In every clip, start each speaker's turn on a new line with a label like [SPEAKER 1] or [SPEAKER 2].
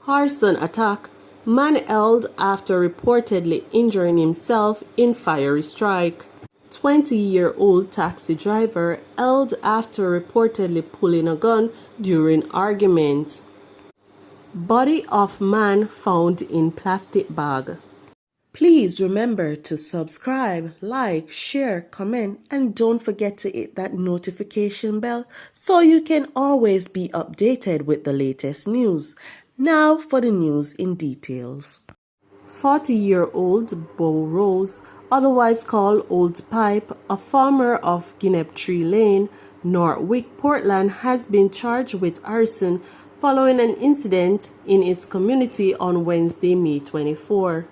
[SPEAKER 1] Arson attack. Man held after reportedly injuring himself in fiery strike. 20-year-old taxi driver held after reportedly pulling a gun during argument. Body of man found in plastic bag. Please remember to subscribe, like, share, comment, and don't forget to hit that notification bell so you can always be updated with the latest news. Now for the news in details. 40-year-old Bo Rose, otherwise called Old Pipe, a farmer of Guinea Lane, Northwick, Portland, has been charged with arson following an incident in his community on Wednesday, May 24.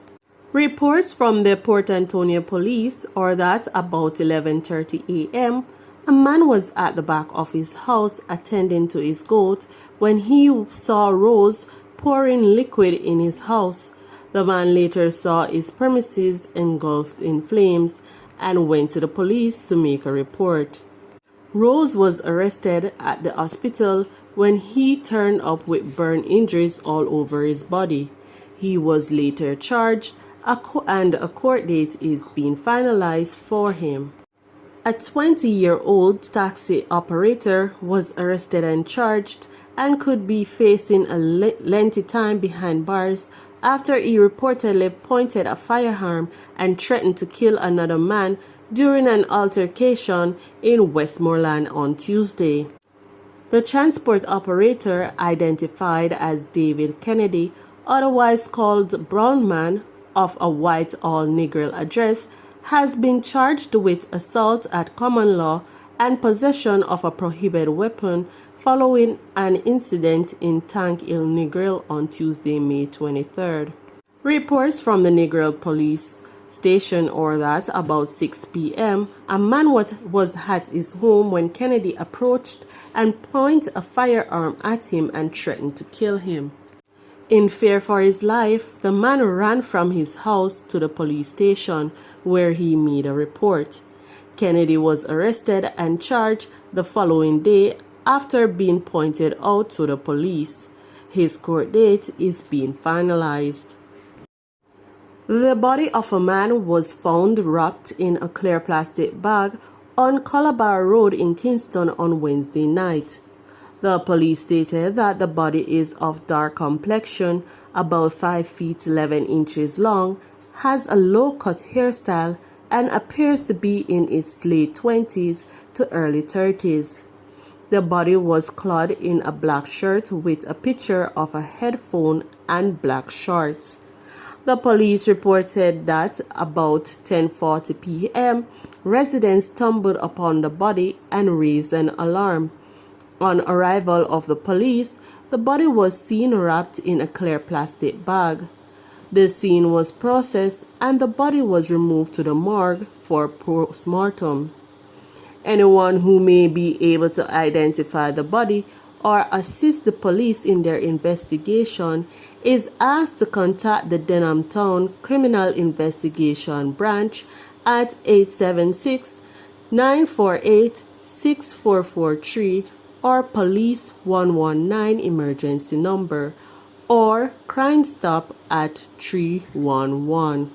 [SPEAKER 1] Reports from the Port Antonio police are that about 11:30 a.m., a man was at the back of his house attending to his goat when he saw Rose pouring liquid in his house. The man later saw his premises engulfed in flames and went to the police to make a report. Rose was arrested at the hospital when he turned up with burn injuries all over his body. He was later charged and a court date is being finalized for him. A 20-year-old taxi operator was arrested and charged and could be facing a lengthy time behind bars after he reportedly pointed a firearm and threatened to kill another man during an altercation in Westmoreland on Tuesday. The transport operator, identified as David Kennedy, otherwise called Brown Man, of a Whitehall Negril address, has been charged with assault at common law and possession of a prohibited weapon following an incident in Tank Hill Negril on Tuesday, May 23rd. Reports from the Negril police station are that about 6 p.m., a man was at his home when Kennedy approached and pointed a firearm at him and threatened to kill him. In fear for his life, the man ran from his house to the police station, where he made a report. Kennedy was arrested and charged the following day after being pointed out to the police. His court date is being finalized. The body of a man was found wrapped in a clear plastic bag on Calabar Road in Kingston on Wednesday night. The police stated that the body is of dark complexion, about 5 feet 11 inches long, has a low-cut hairstyle, and appears to be in its late 20s to early 30s. The body was clad in a black shirt with a picture of a headphone and black shorts. The police reported that about 10:40 p.m., residents stumbled upon the body and raised an alarm. On arrival of the police, the body was seen wrapped in a clear plastic bag. The scene was processed and the body was removed to the morgue for post-mortem. Anyone who may be able to identify the body or assist the police in their investigation is asked to contact the Denham Town Criminal Investigation Branch at 876-948-6443 or Police 119 emergency number, or Crime Stop at 311.